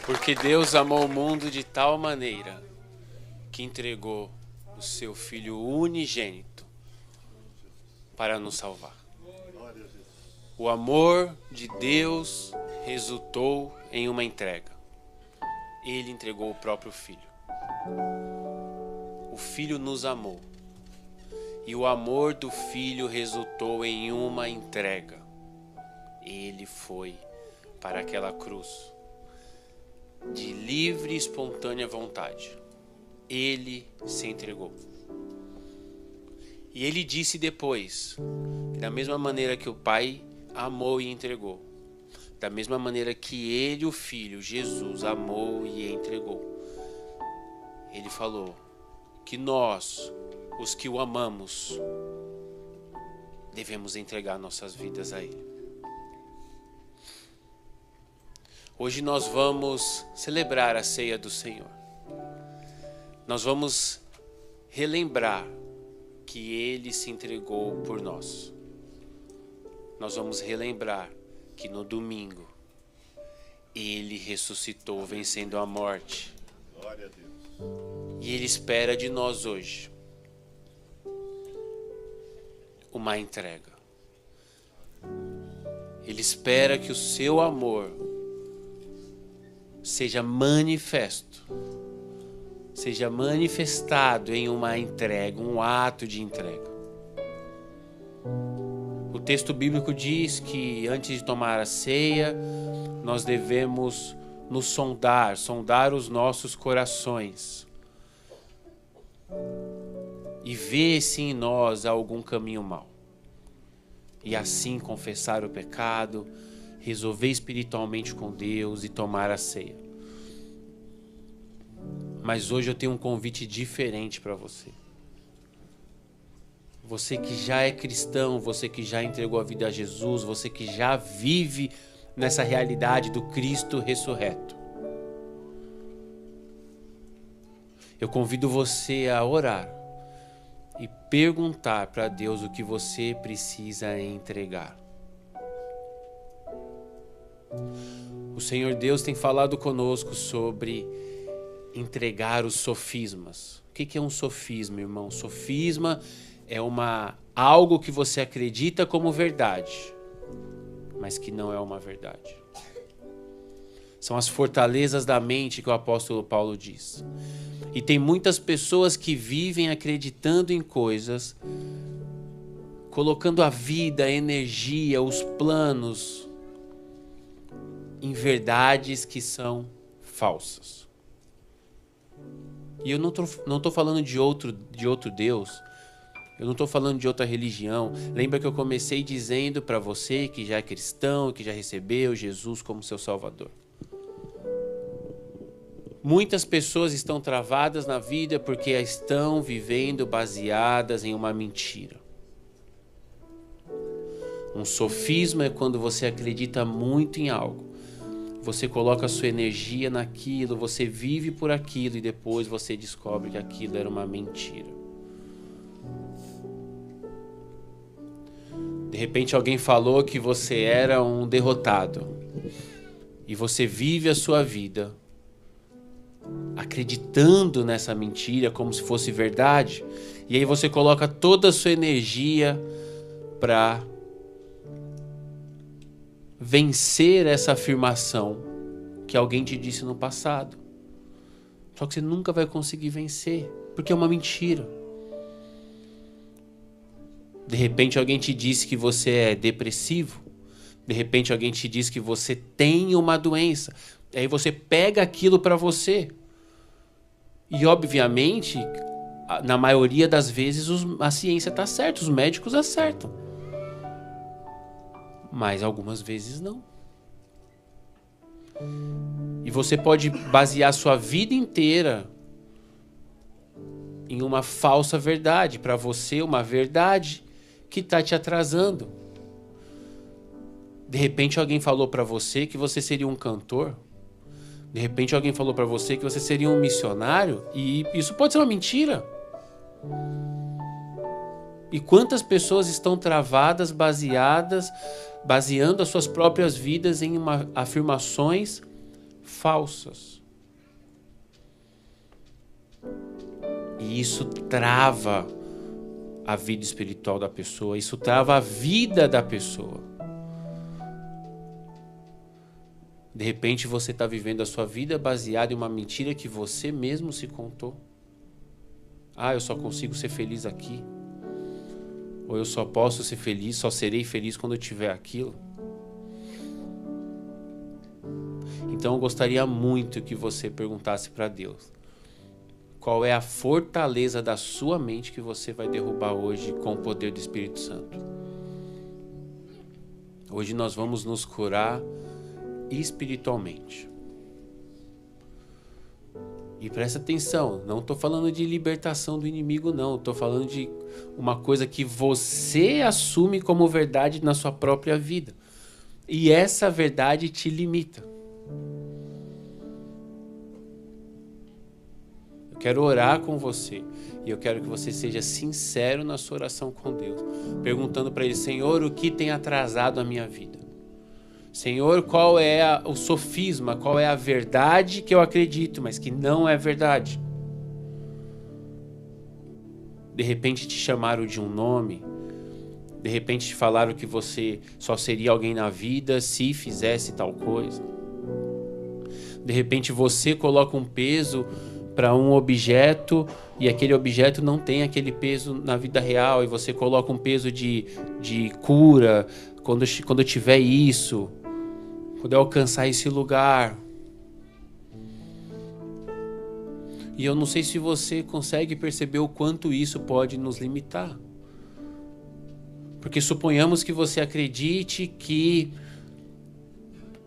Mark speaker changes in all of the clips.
Speaker 1: Porque Deus amou o mundo de tal maneira que entregou o seu Filho unigênito para nos salvar. O amor de Deus resultou em uma entrega. Ele entregou o próprio Filho. O Filho nos amou. E o amor do Filho resultou em uma entrega. Ele foi para aquela cruz de livre e espontânea vontade. Ele se entregou. E ele disse depois, que da mesma maneira que o Pai amou e entregou, da mesma maneira que ele, o Filho, Jesus, amou e entregou, ele falou que nós, os que o amamos, devemos entregar nossas vidas a ele. Hoje nós vamos celebrar a ceia do Senhor. Nós vamos relembrar que ele se entregou por nós. Nós vamos relembrar que no domingo ele ressuscitou vencendo a morte.
Speaker 2: Glória a Deus.
Speaker 1: E ele espera de nós hoje uma entrega. Ele espera que o seu amor seja manifesto, seja manifestado em uma entrega, um ato de entrega. O texto bíblico diz que antes de tomar a ceia, nós devemos nos sondar os nossos corações e ver se em nós há algum caminho mau. E assim confessar o pecado, resolver espiritualmente com Deus e tomar a ceia. Mas hoje eu tenho um convite diferente para você. Você que já é cristão, você que já entregou a vida a Jesus, você que já vive nessa realidade do Cristo ressurreto. Eu convido você a orar e perguntar para Deus o que você precisa entregar. O Senhor Deus tem falado conosco sobre entregar os sofismas. O que é um sofisma, irmão? Sofisma é algo que você acredita como verdade, mas que não é uma verdade. São as fortalezas da mente que o apóstolo Paulo diz. E tem muitas pessoas que vivem acreditando em coisas, colocando a vida, a energia, os planos em verdades que são falsas. E eu não estou falando de outro Deus, eu não estou falando de outra religião. Lembra que eu comecei dizendo para você que já é cristão, que já recebeu Jesus como seu Salvador. Muitas pessoas estão travadas na vida porque estão vivendo baseadas em uma mentira. Um sofisma é quando você acredita muito em algo. Você coloca a sua energia naquilo, você vive por aquilo e depois você descobre que aquilo era uma mentira. De repente alguém falou que você era um derrotado e você vive a sua vida acreditando nessa mentira como se fosse verdade, e aí você coloca toda a sua energia para vencer essa afirmação que alguém te disse no passado. Só que você nunca vai conseguir vencer, porque é uma mentira. De repente alguém te disse que você é depressivo. De repente alguém te disse que você tem uma doença. Aí você pega aquilo para você. E obviamente, na maioria das vezes a ciência está certa, os médicos acertam. Mas algumas vezes não. E você pode basear sua vida inteira em uma falsa verdade. Para você, uma verdade que está te atrasando. De repente alguém falou para você que você seria um cantor. De repente alguém falou para você que você seria um missionário. E isso pode ser uma mentira. E quantas pessoas estão travadas, baseando as suas próprias vidas em afirmações falsas. E isso trava a vida espiritual da pessoa, isso trava a vida da pessoa. De repente você está vivendo a sua vida baseada em uma mentira que você mesmo se contou. Eu só consigo ser feliz aqui. Ou eu só posso ser feliz, só serei feliz quando eu tiver aquilo. Então eu gostaria muito que você perguntasse para Deus: qual é a fortaleza da sua mente que você vai derrubar hoje com o poder do Espírito Santo? Hoje nós vamos nos curar espiritualmente. E presta atenção, não estou falando de libertação do inimigo, não. Estou falando de uma coisa que você assume como verdade na sua própria vida. E essa verdade te limita. Eu quero orar com você. E eu quero que você seja sincero na sua oração com Deus. Perguntando para Ele: Senhor, o que tem atrasado a minha vida? Senhor, qual é o sofisma, qual é a verdade que eu acredito, mas que não é verdade? De repente te chamaram de um nome, de repente te falaram que você só seria alguém na vida se fizesse tal coisa. De repente você coloca um peso para um objeto e aquele objeto não tem aquele peso na vida real, e você coloca um peso de cura quando eu tiver isso, quando eu alcançar esse lugar. E eu não sei se você consegue perceber o quanto isso pode nos limitar. Porque suponhamos que você acredite que...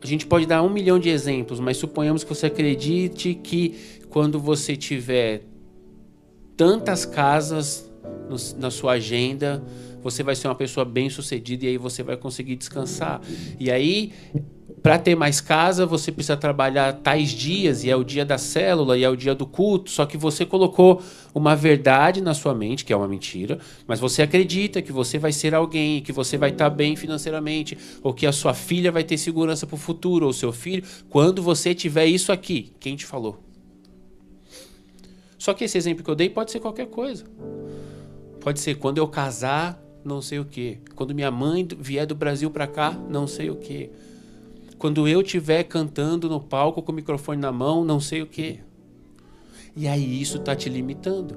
Speaker 1: A gente pode dar 1 milhão de exemplos, mas suponhamos que você acredite que quando você tiver tantas casas na sua agenda, você vai ser uma pessoa bem-sucedida e aí você vai conseguir descansar. E aí, para ter mais casa, você precisa trabalhar tais dias, e é o dia da célula, e é o dia do culto, só que você colocou uma verdade na sua mente, que é uma mentira, mas você acredita que você vai ser alguém, que você vai estar bem financeiramente, ou que a sua filha vai ter segurança para o futuro, ou seu filho, quando você tiver isso aqui. Quem te falou? Só que esse exemplo que eu dei pode ser qualquer coisa. Pode ser quando eu casar, não sei o quê. Quando minha mãe vier do Brasil para cá, não sei o quê. Quando eu estiver cantando no palco com o microfone na mão, não sei o quê. E aí isso está te limitando.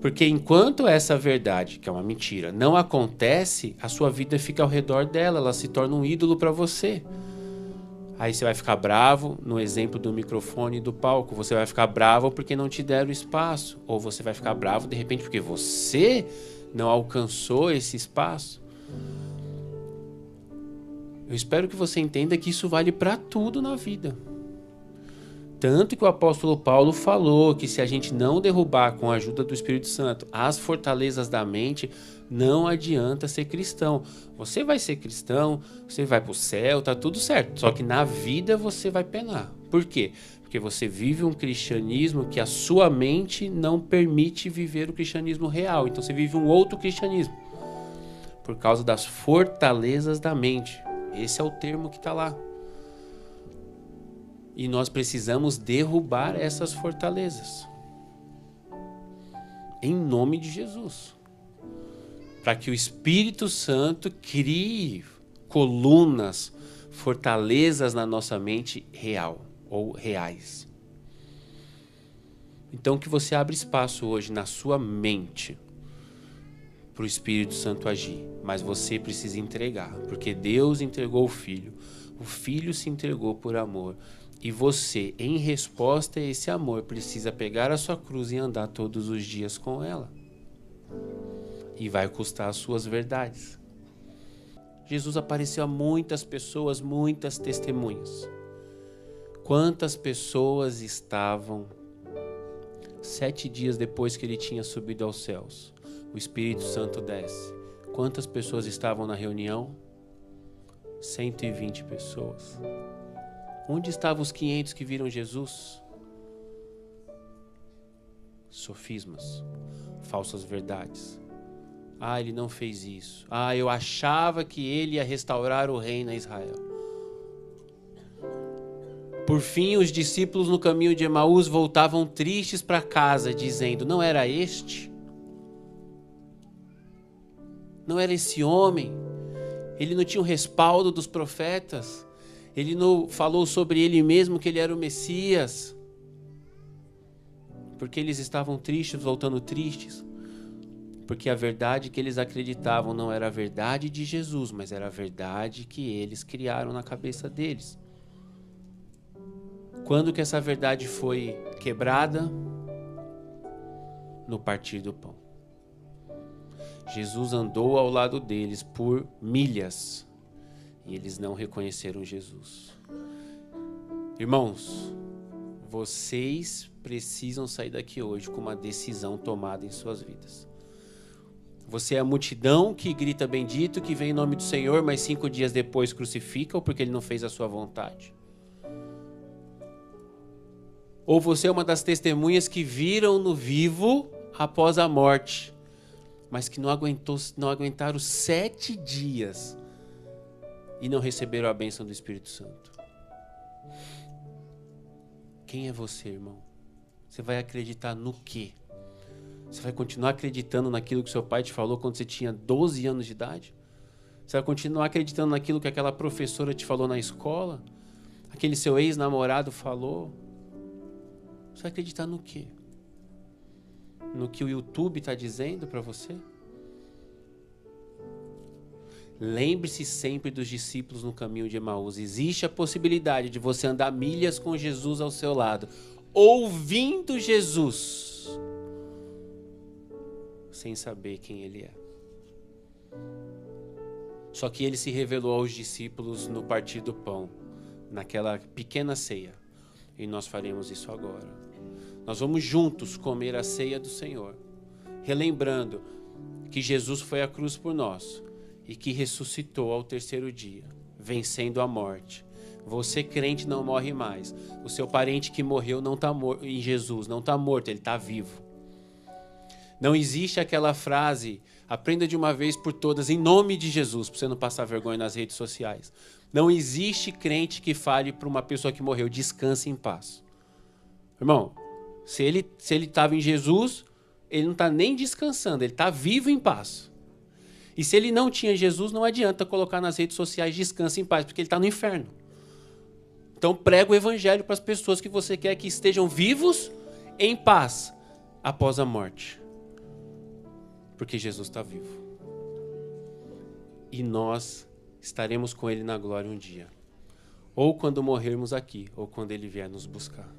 Speaker 1: Porque enquanto essa verdade, que é uma mentira, não acontece, a sua vida fica ao redor dela, ela se torna um ídolo para você. Aí você vai ficar bravo, no exemplo do microfone e do palco, você vai ficar bravo porque não te deram espaço. Ou você vai ficar bravo de repente porque você não alcançou esse espaço. Eu espero que você entenda que isso vale para tudo na vida. Tanto que o apóstolo Paulo falou que se a gente não derrubar com a ajuda do Espírito Santo as fortalezas da mente, não adianta ser cristão. Você vai ser cristão, você vai para o céu, tá tudo certo. Só que na vida você vai penar. Por quê? Porque você vive um cristianismo que a sua mente não permite viver o cristianismo real. Então você vive um outro cristianismo. Por causa das fortalezas da mente. Esse é o termo que está lá. E nós precisamos derrubar essas fortalezas. Em nome de Jesus. Para que o Espírito Santo crie colunas, fortalezas na nossa mente real ou reais. Então que você abra espaço hoje na sua mente para o Espírito Santo agir. Mas você precisa entregar, porque Deus entregou o Filho. O Filho se entregou por amor. E você, em resposta a esse amor, precisa pegar a sua cruz e andar todos os dias com ela. E vai custar as suas verdades. Jesus apareceu a muitas pessoas, muitas testemunhas. Quantas pessoas estavam 7 dias depois que ele tinha subido aos céus? O Espírito Santo desce. Quantas pessoas estavam na reunião? 120 pessoas. Onde estavam os 500 que viram Jesus? Sofismas, falsas verdades. Ele não fez isso. Eu achava que ele ia restaurar o reino a Israel. Por fim, os discípulos no caminho de Emaús voltavam tristes para casa, dizendo: não era este? Não era esse homem? Ele não tinha o respaldo dos profetas? Ele não falou sobre ele mesmo que ele era o Messias? Porque eles estavam tristes, voltando tristes? Porque a verdade que eles acreditavam não era a verdade de Jesus, mas era a verdade que eles criaram na cabeça deles. Quando que essa verdade foi quebrada? No partir do pão. Jesus andou ao lado deles por milhas e eles não reconheceram Jesus. Irmãos, vocês precisam sair daqui hoje com uma decisão tomada em suas vidas. Você é a multidão que grita bendito, que vem em nome do Senhor, mas 5 dias depois crucifica-o porque ele não fez a sua vontade. Ou você é uma das testemunhas que viram no vivo após a morte, mas que não aguentaram 7 dias e não receberam a bênção do Espírito Santo. Quem é você, irmão? Você vai acreditar no quê? Você vai continuar acreditando naquilo que seu pai te falou quando você tinha 12 anos de idade? Você vai continuar acreditando naquilo que aquela professora te falou na escola? Aquele seu ex-namorado falou? Você vai acreditar no quê? No que o YouTube está dizendo para você? Lembre-se sempre dos discípulos no caminho de Emaús. Existe a possibilidade de você andar milhas com Jesus ao seu lado, ouvindo Jesus, sem saber quem ele é. Só que ele se revelou aos discípulos no partir do pão, naquela pequena ceia. E nós faremos isso agora. Nós vamos juntos comer a ceia do Senhor, relembrando que Jesus foi à cruz por nós e que ressuscitou ao 3º dia, vencendo a morte. Você, crente, não morre mais. O seu parente que morreu não está morto em Jesus, não está morto, ele está vivo. Não existe aquela frase, aprenda de uma vez por todas, em nome de Jesus, para você não passar vergonha nas redes sociais. Não existe crente que fale para uma pessoa que morreu, descanse em paz. Irmão, se ele estava em Jesus, ele não está nem descansando, ele está vivo em paz. E se ele não tinha Jesus, não adianta colocar nas redes sociais descanse em paz, porque ele está no inferno. Então prega o evangelho para as pessoas que você quer que estejam vivos em paz após a morte. Porque Jesus está vivo. E nós estaremos com ele na glória um dia. Ou quando morrermos aqui, ou quando ele vier nos buscar.